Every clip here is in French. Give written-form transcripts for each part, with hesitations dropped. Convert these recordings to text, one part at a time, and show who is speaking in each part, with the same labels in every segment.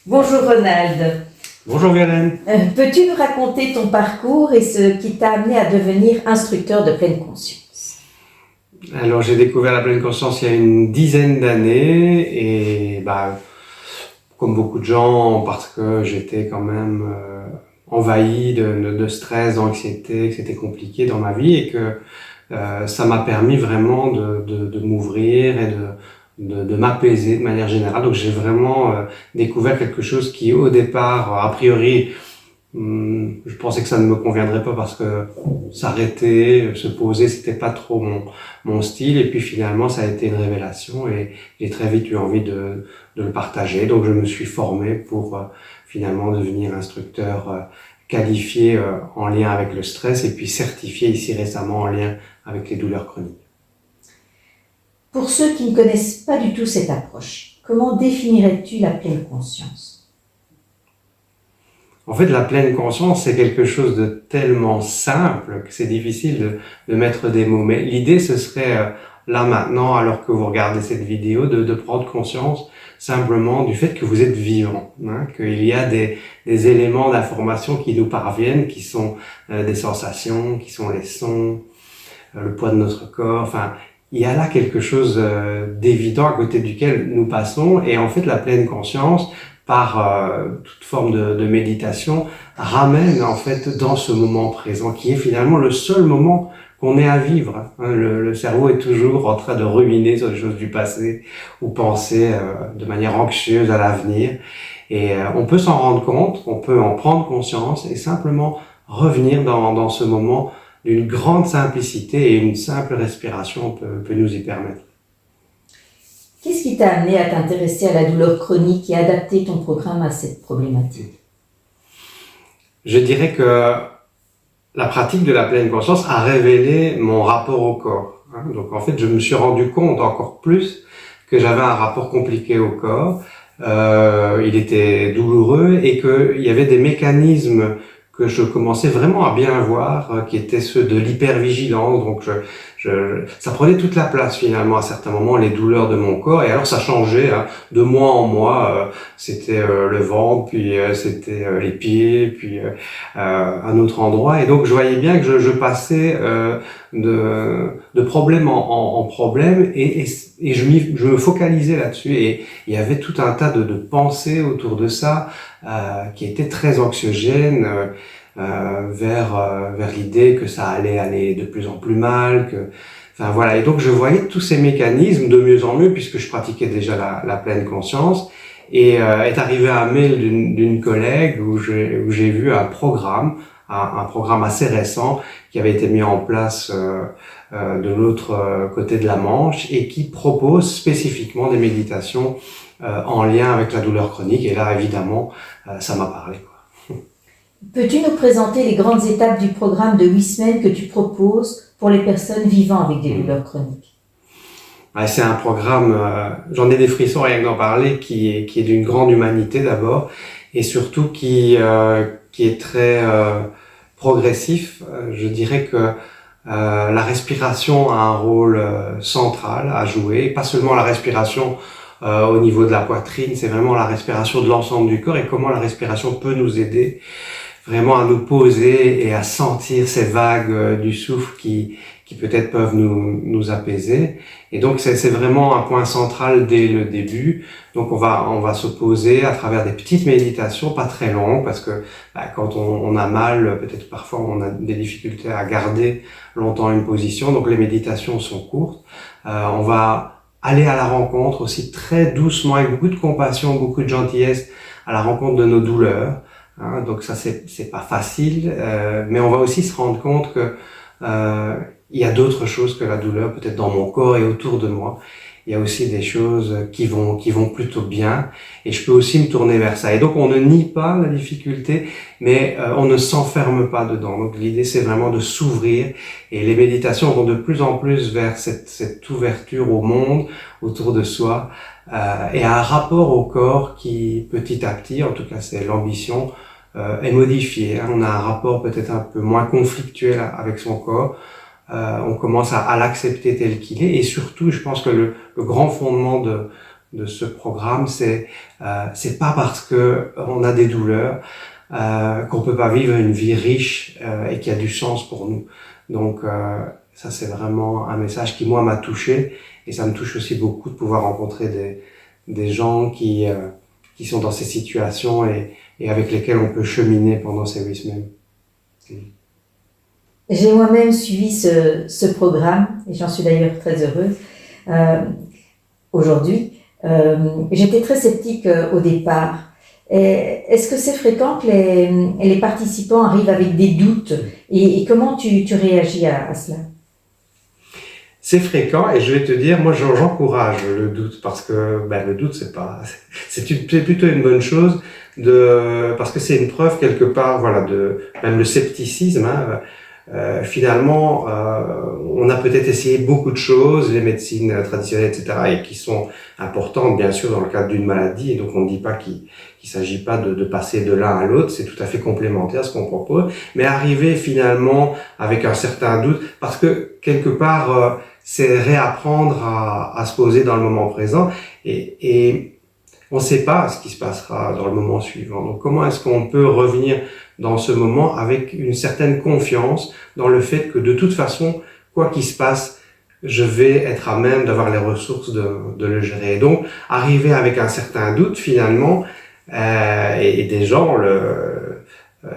Speaker 1: Bonjour Ronald.
Speaker 2: Bonjour Violaine.
Speaker 1: Peux-tu nous raconter ton parcours et ce qui t'a amené à devenir instructeur de pleine conscience?
Speaker 2: Alors j'ai découvert la pleine conscience il y a une dizaine d'années et comme beaucoup de gens, parce que j'étais quand même envahi de stress, d'anxiété, que c'était compliqué dans ma vie et que ça m'a permis vraiment de m'ouvrir et de m'apaiser de manière générale. Donc j'ai vraiment découvert quelque chose qui au départ, a priori, je pensais que ça ne me conviendrait pas parce que s'arrêter, se poser, c'était pas trop mon style. Et puis finalement, ça a été une révélation et j'ai très vite eu envie de le partager. Donc je me suis formé pour finalement devenir instructeur qualifié en lien avec le stress et puis certifié ici récemment en lien avec les douleurs chroniques.
Speaker 1: Pour ceux qui ne connaissent pas du tout cette approche, comment définirais-tu la pleine conscience?
Speaker 2: En fait, la pleine conscience, c'est quelque chose de tellement simple que c'est difficile de mettre des mots. Mais l'idée, ce serait, là maintenant, alors que vous regardez cette vidéo, de prendre conscience simplement du fait que vous êtes vivant, hein, qu'il y a des éléments d'information qui nous parviennent, qui sont des sensations, qui sont les sons, le poids de notre corps, enfin, il y a là quelque chose d'évident à côté duquel nous passons. Et en fait, la pleine conscience, par toute forme de méditation, ramène en fait dans ce moment présent, qui est finalement le seul moment qu'on ait à vivre. Hein. Le cerveau est toujours en train de ruminer sur les choses du passé ou penser de manière anxieuse à l'avenir. Et on peut s'en rendre compte, on peut en prendre conscience et simplement revenir dans ce moment d'une grande simplicité, et une simple respiration peut nous y permettre.
Speaker 1: Qu'est-ce qui t'a amené à t'intéresser à la douleur chronique et adapter ton programme à cette problématique?
Speaker 2: Je dirais que la pratique de la pleine conscience a révélé mon rapport au corps. Donc en fait, je me suis rendu compte encore plus que j'avais un rapport compliqué au corps. Il était douloureux et qu'il y avait des mécanismes que je commençais vraiment à bien voir, qui étaient ceux de l'hypervigilance. Donc ça prenait toute la place finalement à certains moments, les douleurs de mon corps. Et alors ça changeait hein, de mois en mois. C'était le ventre, puis c'était les pieds, puis un autre endroit. Et donc je voyais bien que je passais de problème en problème et je me focalisais là-dessus. Et il y avait tout un tas de pensées autour de ça qui étaient très anxiogènes. Vers l'idée que ça allait aller de plus en plus mal, enfin voilà. Et donc je voyais tous ces mécanismes de mieux en mieux puisque je pratiquais déjà la pleine conscience. Et est arrivé un mail d'une collègue où j'ai vu un programme assez récent qui avait été mis en place de l'autre côté de la Manche et qui propose spécifiquement des méditations en lien avec la douleur chronique. Et là, évidemment, ça m'a parlé.
Speaker 1: Peux-tu nous présenter les grandes étapes du programme de 8 semaines que tu proposes pour les personnes vivant avec des douleurs chroniques?
Speaker 2: C'est un programme, j'en ai des frissons rien que d'en parler, qui est d'une grande humanité d'abord, et surtout qui est très progressif. Je dirais que la respiration a un rôle central à jouer, pas seulement la respiration au niveau de la poitrine, c'est vraiment la respiration de l'ensemble du corps et comment la respiration peut nous aider vraiment à nous poser et à sentir ces vagues du souffle qui peut-être peuvent nous apaiser. Et donc c'est vraiment un point central dès le début. Donc on va se poser à travers des petites méditations, pas très longues, parce que quand on a mal, peut-être parfois on a des difficultés à garder longtemps une position. Donc les méditations sont courtes. On va aller à la rencontre aussi très doucement, avec beaucoup de compassion, beaucoup de gentillesse, à la rencontre de nos douleurs. Hein, donc ça c'est pas facile, mais on va aussi se rendre compte que il y a d'autres choses que la douleur, peut-être dans mon corps et autour de moi. Il y a aussi des choses qui vont plutôt bien, et je peux aussi me tourner vers ça. Et donc on ne nie pas la difficulté, mais on ne s'enferme pas dedans. Donc l'idée c'est vraiment de s'ouvrir, et les méditations vont de plus en plus vers cette ouverture au monde autour de soi, et à un rapport au corps qui petit à petit, en tout cas c'est l'ambition, est modifié. On a un rapport peut-être un peu moins conflictuel avec son corps. On commence à l'accepter tel qu'il est, et surtout je pense que le grand fondement de ce programme, c'est pas parce que on a des douleurs qu'on peut pas vivre une vie riche et qui a du sens pour nous. Donc ça c'est vraiment un message qui moi m'a touché, et ça me touche aussi beaucoup de pouvoir rencontrer des gens qui sont dans ces situations et avec lesquels on peut cheminer pendant ces 8 semaines.
Speaker 1: J'ai moi-même suivi ce programme, et j'en suis d'ailleurs très heureuse aujourd'hui. J'étais très sceptique au départ. Est-ce que c'est fréquent que les participants arrivent avec des doutes, et comment tu réagis à cela?
Speaker 2: C'est fréquent, et je vais te dire, moi j'encourage le doute, parce que le doute c'est plutôt une bonne chose, parce que c'est une preuve quelque part, voilà, même le scepticisme. Finalement, on a peut-être essayé beaucoup de choses, les médecines traditionnelles, etc., et qui sont importantes, bien sûr, dans le cadre d'une maladie, et donc on ne dit pas qu'il s'agit pas de passer de l'un à l'autre, c'est tout à fait complémentaire ce qu'on propose, mais arriver finalement avec un certain doute, parce que quelque part, c'est réapprendre à se poser dans le moment présent, et on ne sait pas ce qui se passera dans le moment suivant. Donc comment est-ce qu'on peut revenir dans ce moment avec une certaine confiance dans le fait que de toute façon, quoi qu'il se passe, je vais être à même d'avoir les ressources de le gérer. Et donc, arriver avec un certain doute finalement, et des gens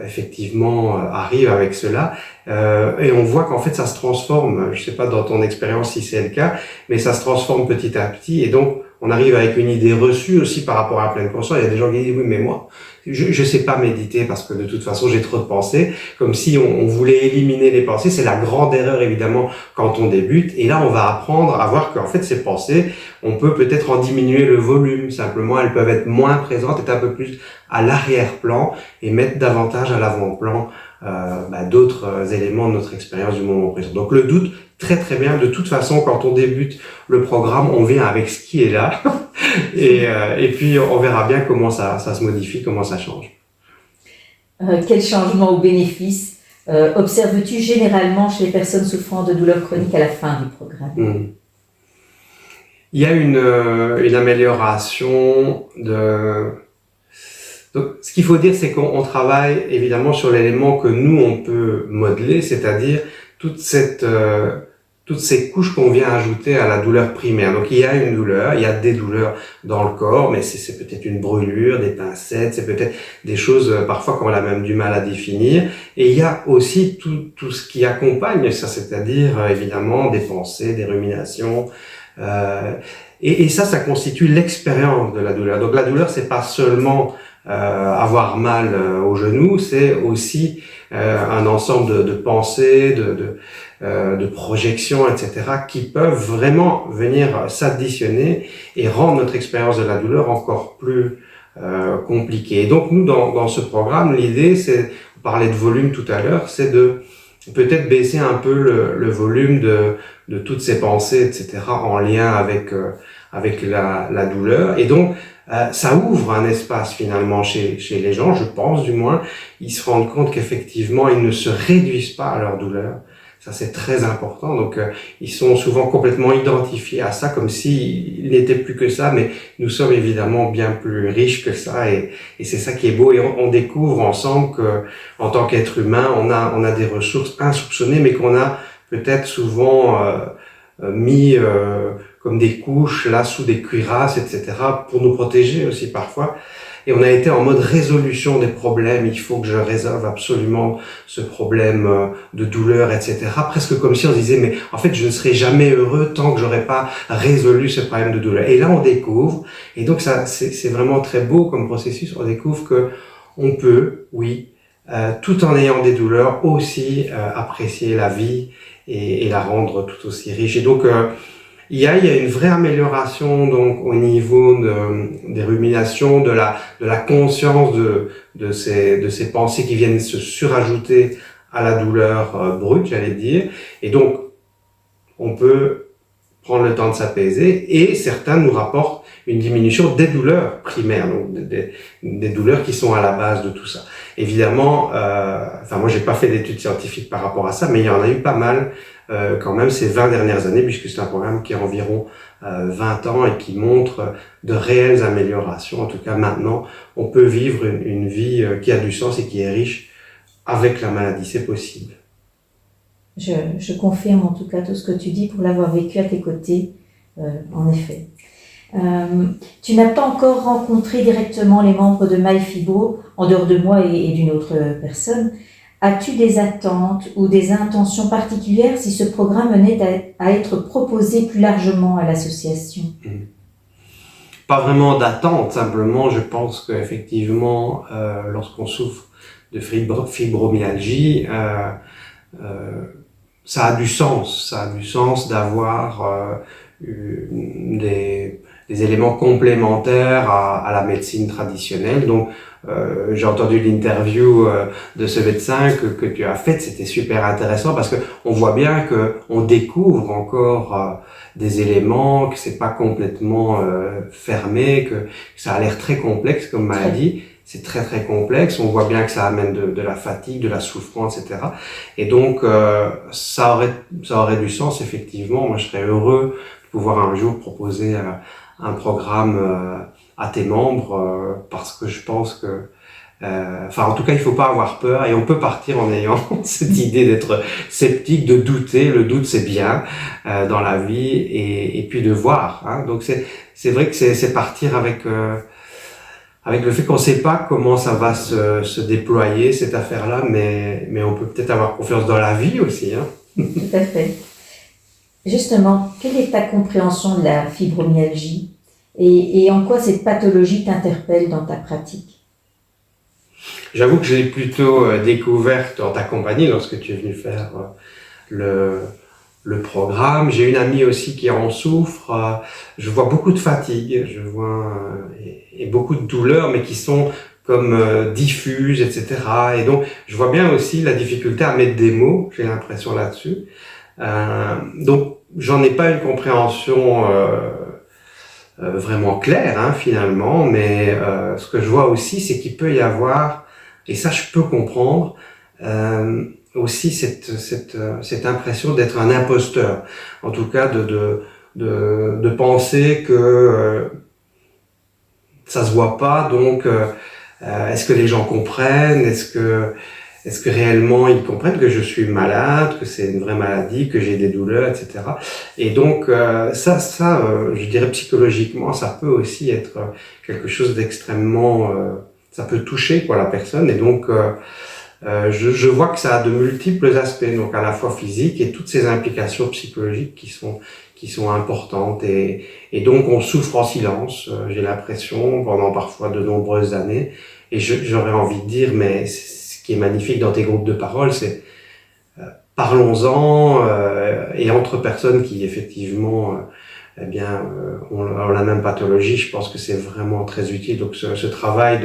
Speaker 2: effectivement arrivent avec cela, et on voit qu'en fait ça se transforme. Je sais pas dans ton expérience si c'est le cas, mais ça se transforme petit à petit, et donc on arrive avec une idée reçue aussi par rapport à la pleine conscience. Il y a des gens qui disent oui, mais moi je sais pas méditer parce que de toute façon j'ai trop de pensées, comme si on voulait éliminer les pensées. C'est la grande erreur évidemment quand on débute, et là on va apprendre à voir qu'en fait ces pensées, on peut peut-être en diminuer le volume, simplement elles peuvent être moins présentes, être un peu plus à l'arrière-plan, et mettre davantage à l'avant-plan d'autres éléments de notre expérience du moment présent. Donc le doute, très très bien. De toute façon, quand on débute le programme, on vient avec ce qui est là, et puis on verra bien comment ça se modifie, comment ça change.
Speaker 1: Quel changement ou bénéfice observes-tu généralement chez les personnes souffrant de douleurs chroniques à la fin du programme?
Speaker 2: Il y a une amélioration Donc, ce qu'il faut dire, c'est qu'on travaille évidemment sur l'élément que nous on peut modeler, c'est-à-dire toutes ces couches qu'on vient ajouter à la douleur primaire. Donc il y a une douleur, il y a des douleurs dans le corps, mais c'est peut-être une brûlure, des pincettes, c'est peut-être des choses parfois qu'on a même du mal à définir. Et il y a aussi tout ce qui accompagne ça, c'est-à-dire évidemment des pensées, des ruminations. Et ça constitue l'expérience de la douleur. Donc la douleur, c'est pas seulement avoir mal au genou, c'est aussi un ensemble de pensées, de projections, etc., qui peuvent vraiment venir s'additionner et rendre notre expérience de la douleur encore plus compliquée. Et donc nous, dans ce programme, l'idée, c'est, on parlait de volume tout à l'heure, c'est de peut-être baisser un peu le volume de toutes ces pensées, etc., en lien avec la douleur. Et donc ça ouvre un espace finalement chez les gens, je pense du moins. Ils se rendent compte qu'effectivement ils ne se réduisent pas à leur douleur. Ça c'est très important. Donc ils sont souvent complètement identifiés à ça, comme s'ils n'étaient plus que ça, mais nous sommes évidemment bien plus riches que ça, et c'est ça qui est beau. Et on découvre ensemble que en tant qu'être humain, on a des ressources insoupçonnées, mais qu'on a peut-être souvent mis comme des couches là sous des cuirasses, etc., pour nous protéger aussi parfois. Et on a été en mode résolution des problèmes. Il faut que je résolve absolument ce problème de douleur, etc. Presque comme si on disait, mais en fait, je ne serai jamais heureux tant que j'aurais pas résolu ce problème de douleur. Et là, on découvre, et donc ça, c'est vraiment très beau comme processus. On découvre que on peut, oui, tout en ayant des douleurs, aussi apprécier la vie et la rendre tout aussi riche. Et donc il y a une vraie amélioration donc au niveau des ruminations, de la conscience de ces pensées qui viennent se surajouter à la douleur brute, j'allais dire. Et donc on peut prendre le temps de s'apaiser, et certains nous rapportent une diminution des douleurs primaires, donc des douleurs qui sont à la base de tout ça. Évidemment, moi j'ai pas fait d'études scientifiques par rapport à ça, mais il y en a eu pas mal quand même ces 20 dernières années, puisque c'est un programme qui a environ 20 ans et qui montre de réelles améliorations. En tout cas, maintenant, on peut vivre une vie qui a du sens et qui est riche avec la maladie, c'est possible.
Speaker 1: Je confirme en tout cas tout ce que tu dis pour l'avoir vécu à tes côtés, en effet. Tu n'as pas encore rencontré directement les membres de MyFibro, en dehors de moi et d'une autre personne. As-tu des attentes ou des intentions particulières si ce programme venait à être proposé plus largement à l'association?
Speaker 2: Pas vraiment d'attente, simplement je pense qu'effectivement, lorsqu'on souffre de fibromyalgie, ça a du sens d'avoir des éléments complémentaires à la médecine traditionnelle. Donc, j'ai entendu l'interview de ce médecin que tu as faite, c'était super intéressant parce que on voit bien que on découvre encore des éléments, que c'est pas complètement fermé, que ça a l'air très complexe comme maladie. C'est très très complexe. On voit bien que ça amène de la fatigue, de la souffrance, etc. Et donc ça aurait du sens effectivement. Moi, je serais heureux de pouvoir un jour proposer un programme à tes membres parce que je pense que en tout cas, il faut pas avoir peur et on peut partir en ayant cette idée d'être sceptique, de douter. Le doute, c'est bien dans la vie et puis de voir. Hein. Donc c'est vrai que c'est partir avec le fait qu'on sait pas comment ça va se déployer cette affaire-là, mais on peut peut-être avoir confiance dans la vie aussi. Hein.
Speaker 1: Tout à fait. Justement, quelle est ta compréhension de la fibromyalgie et en quoi cette pathologie t'interpelle dans ta pratique?
Speaker 2: J'avoue que je l'ai plutôt découverte en ta compagnie lorsque tu es venu faire le programme. J'ai une amie aussi qui en souffre. Je vois beaucoup de fatigue, je vois et beaucoup de douleurs, mais qui sont comme diffuses, etc. Et donc, je vois bien aussi la difficulté à mettre des mots, j'ai l'impression là-dessus. Donc, j'en ai pas une compréhension vraiment claire, hein, finalement, mais ce que je vois aussi, c'est qu'il peut y avoir, et ça je peux comprendre, aussi cette impression d'être un imposteur, en tout cas de penser que ça se voit pas, donc est-ce que les gens comprennent, est-ce que réellement ils comprennent que je suis malade, que c'est une vraie maladie, que j'ai des douleurs, etc. Et donc je dirais psychologiquement, ça peut aussi être quelque chose d'extrêmement, ça peut toucher la personne. Et donc je vois que ça a de multiples aspects, donc à la fois physique et toutes ces implications psychologiques qui sont importantes. Et donc on souffre en silence. J'ai l'impression pendant parfois de nombreuses années. Et j'aurais envie de dire, mais ce qui est magnifique dans tes groupes de parole, c'est parlons-en et entre personnes qui effectivement ont la même pathologie. Je pense que c'est vraiment très utile. Donc ce travail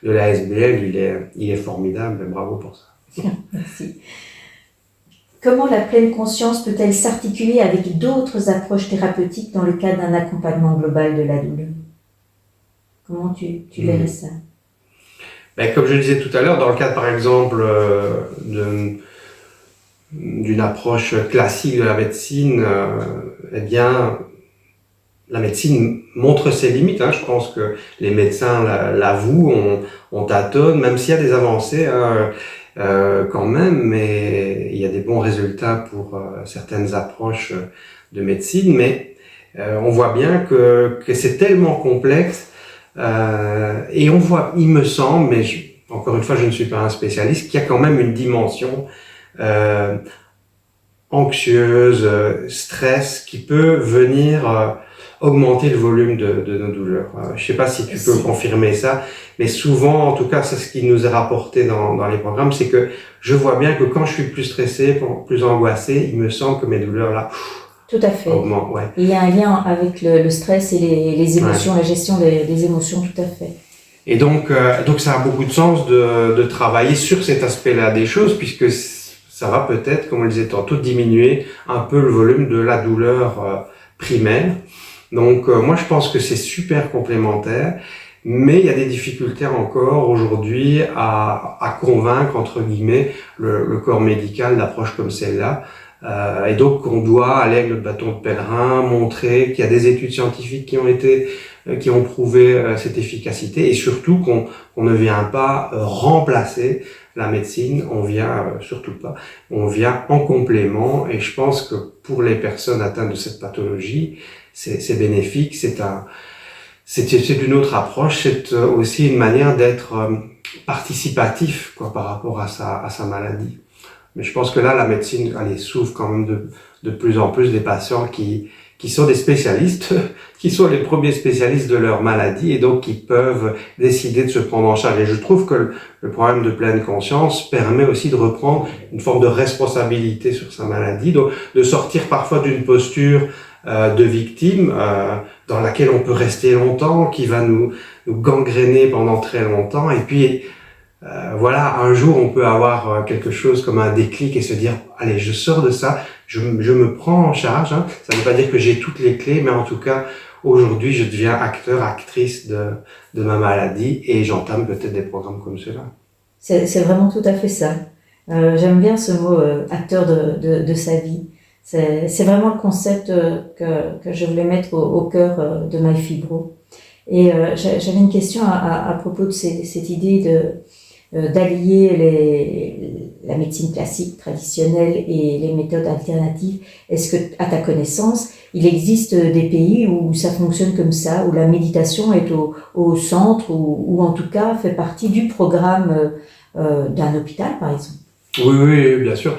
Speaker 2: de la SBL, il est formidable. Bravo pour ça.
Speaker 1: Merci. Comment la pleine conscience peut-elle s'articuler avec d'autres approches thérapeutiques dans le cadre d'un accompagnement global de la douleur? Comment tu verrais ça?
Speaker 2: Comme je le disais tout à l'heure, dans le cadre par exemple d'une approche classique de la médecine, la médecine montre ses limites. Hein. Je pense que les médecins l'avouent, on tâtonne, même s'il y a des avancées quand même, mais il y a des bons résultats pour certaines approches de médecine, mais on voit bien que c'est tellement complexe. Et on voit, il me semble, mais encore une fois, je ne suis pas un spécialiste, qu'il y a quand même une dimension anxieuse, stress, qui peut venir augmenter le volume de nos douleurs. Je ne sais pas si tu peux confirmer ça, mais souvent, en tout cas, c'est ce qui nous est rapporté dans les programmes, c'est que je vois bien que quand je suis plus stressé, plus angoissé, il me semble que mes douleurs là
Speaker 1: tout à fait.
Speaker 2: augmentent. Ouais.
Speaker 1: Il y a un lien avec le stress et les émotions, ouais. La gestion des émotions, tout à fait.
Speaker 2: Et donc ça a beaucoup de sens de travailler sur cet aspect-là des choses, puisque ça va peut-être, comme on le disait tantôt, diminuer un peu le volume de la douleur primaire. Donc moi je pense que c'est super complémentaire, mais il y a des difficultés encore aujourd'hui à convaincre entre guillemets le corps médical d'approches comme celle-là. Et donc, on doit aller avec notre bâton de pèlerin, montrer qu'il y a des études scientifiques qui ont prouvé cette efficacité, et surtout qu'on ne vient pas remplacer la médecine, on vient surtout pas, on vient en complément. Et je pense que pour les personnes atteintes de cette pathologie, c'est bénéfique, c'est une autre approche, c'est aussi une manière d'être participatif, quoi, par rapport à sa maladie. Mais je pense que là, la médecine, elle souffre quand même de plus en plus des patients qui sont des spécialistes, qui sont les premiers spécialistes de leur maladie, et donc qui peuvent décider de se prendre en charge. Et je trouve que le programme de pleine conscience permet aussi de reprendre une forme de responsabilité sur sa maladie, donc de sortir parfois d'une posture de victime dans laquelle on peut rester longtemps, qui va nous gangréner pendant très longtemps, et puis voilà, un jour on peut avoir quelque chose comme un déclic et se dire allez, je sors de ça, je me prends en charge, hein. Ça ne veut pas dire que j'ai toutes les clés, mais en tout cas aujourd'hui je deviens acteur, actrice de ma maladie, et j'entame peut-être des programmes comme ceux-là.
Speaker 1: C'est vraiment tout à fait ça. J'aime bien ce mot acteur de sa vie. C'est vraiment le concept que je voulais mettre au cœur de MyFibro. Et j'avais une question à propos de cette idée d'allier la médecine classique traditionnelle et les méthodes alternatives. Est-ce que, à ta connaissance, il existe des pays où ça fonctionne comme ça, où la méditation est au centre, ou en tout cas fait partie du programme d'un hôpital, par exemple?
Speaker 2: Oui, bien sûr.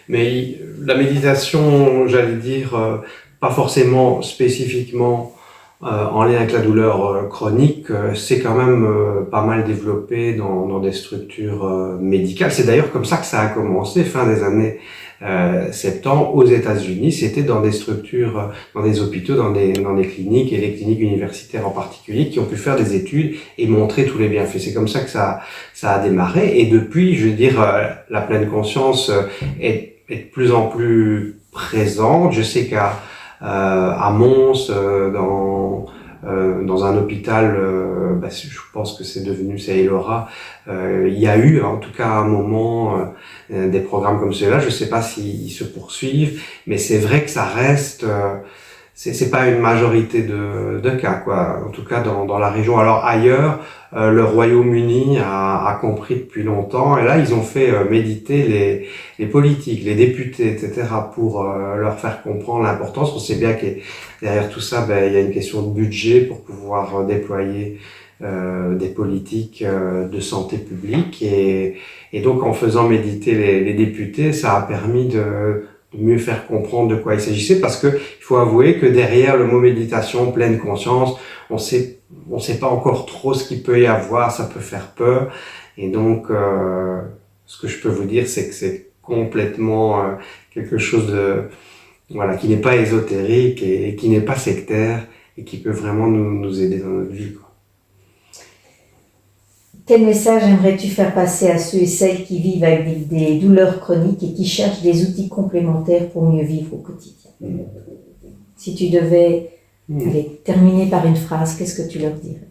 Speaker 2: Mais la méditation, j'allais dire, pas forcément spécifiquement en lien avec la douleur chronique, c'est quand même pas mal développé dans des structures médicales. C'est d'ailleurs comme ça que ça a commencé, fin des années 70 aux États-Unis. C'était dans des structures, dans des hôpitaux, dans des cliniques, et les cliniques universitaires en particulier, qui ont pu faire des études et montrer tous les bienfaits. C'est comme ça que ça a démarré. Et depuis, je veux dire, la pleine conscience est de plus en plus présente. Je sais qu'à Mons, dans un hôpital, je pense que c'est Elora, il y a eu en tout cas à un moment des programmes comme ceux-là. Je ne sais pas s'ils se poursuivent, mais c'est vrai que ça reste, c'est pas une majorité de cas, quoi. En tout cas dans la région. Alors ailleurs, le Royaume-Uni a compris depuis longtemps, et là ils ont fait méditer les politiques, les députés, etc., pour leur faire comprendre l'importance. On sait bien que derrière tout ça, il y a une question de budget pour pouvoir déployer des politiques de santé publique, et donc en faisant méditer les députés, ça a permis de mieux faire comprendre de quoi il s'agissait, parce que il faut avouer que derrière le mot méditation, pleine conscience, on sait pas encore trop ce qu'il peut y avoir, ça peut faire peur. Et donc ce que je peux vous dire, c'est que c'est complètement quelque chose qui n'est pas ésotérique et qui n'est pas sectaire, et qui peut vraiment nous aider dans notre vie, quoi.
Speaker 1: Quel message aimerais-tu faire passer à ceux et celles qui vivent avec des douleurs chroniques et qui cherchent des outils complémentaires pour mieux vivre au quotidien? Si tu devais terminer par une phrase, qu'est-ce que tu leur dirais?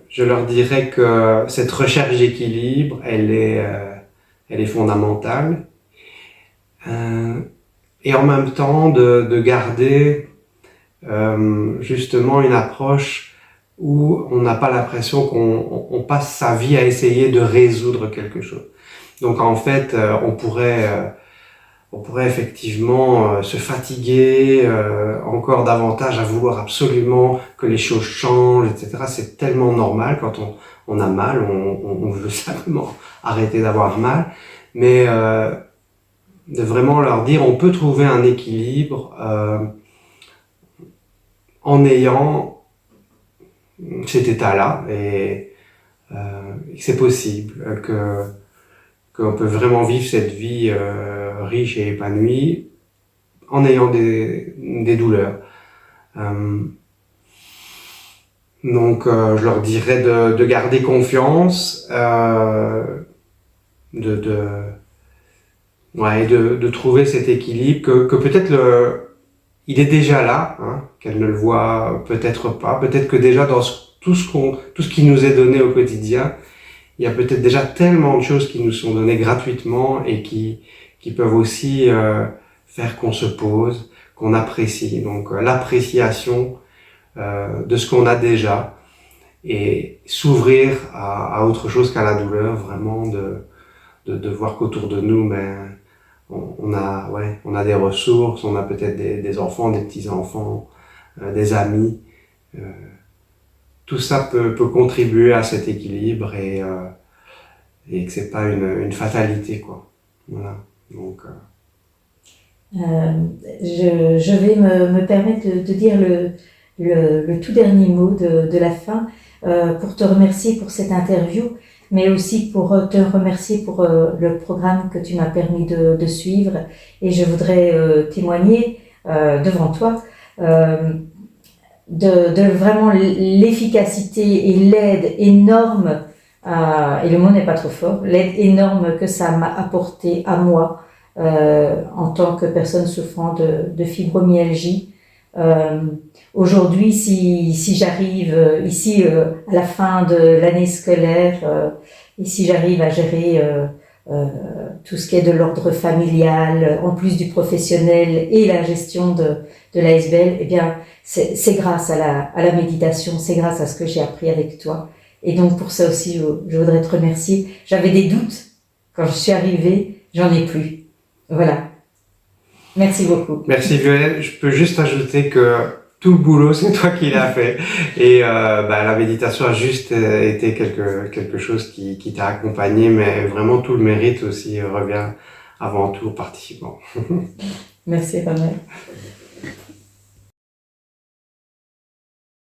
Speaker 1: Je leur dirais que cette recherche d'équilibre, elle est fondamentale. Et en même temps, de garder justement une approche où on n'a pas l'impression qu'on passe sa vie à essayer de résoudre quelque chose. Donc en fait, on pourrait effectivement se fatiguer encore davantage à vouloir absolument que les choses changent, etc. C'est tellement normal quand on a mal, on veut simplement arrêter d'avoir mal, mais de vraiment leur dire on peut trouver un équilibre en ayant cet état-là, et c'est possible qu'on peut vraiment vivre cette vie riche et épanouie en ayant des douleurs. Donc je leur dirais de garder confiance, de trouver cet équilibre, que peut-être il est déjà là, hein, qu'elle ne le voit peut-être pas, peut-être que déjà dans tout ce qui nous est donné au quotidien,
Speaker 2: il y a peut-être déjà tellement de choses qui nous sont données gratuitement et qui peuvent aussi faire qu'on se pose, qu'on apprécie. Donc l'appréciation de ce qu'on a déjà et s'ouvrir à autre chose qu'à la douleur, vraiment de voir qu'autour de nous, on a des ressources, on a peut-être des enfants, des petits-enfants, des amis. Tout ça peut contribuer à cet équilibre et que c'est pas une fatalité, quoi. Voilà. Donc,
Speaker 1: je vais me permettre de dire le tout dernier mot de la fin pour te remercier pour cette interview, mais aussi pour te remercier pour le programme que tu m'as permis de suivre. Et je voudrais témoigner devant toi de vraiment l'efficacité et l'aide énorme, et le mot n'est pas trop fort, l'aide énorme que ça m'a apporté à moi en tant que personne souffrant de fibromyalgie. Aujourd'hui, si j'arrive ici à la fin de l'année scolaire, et si j'arrive à gérer tout ce qui est de l'ordre familial, en plus du professionnel et la gestion de l'ASBL, eh bien, c'est grâce à la méditation, c'est grâce à ce que j'ai appris avec toi. Et donc, pour ça aussi, je voudrais te remercier. J'avais des doutes quand je suis arrivée, j'en ai plus. Voilà. Merci beaucoup.
Speaker 2: Merci Violaine. Je peux juste ajouter que tout le boulot, c'est toi qui l'as fait. Et la méditation a juste été quelque chose qui t'a accompagné, mais vraiment tout le mérite aussi revient avant tout aux participants.
Speaker 1: Merci Romain.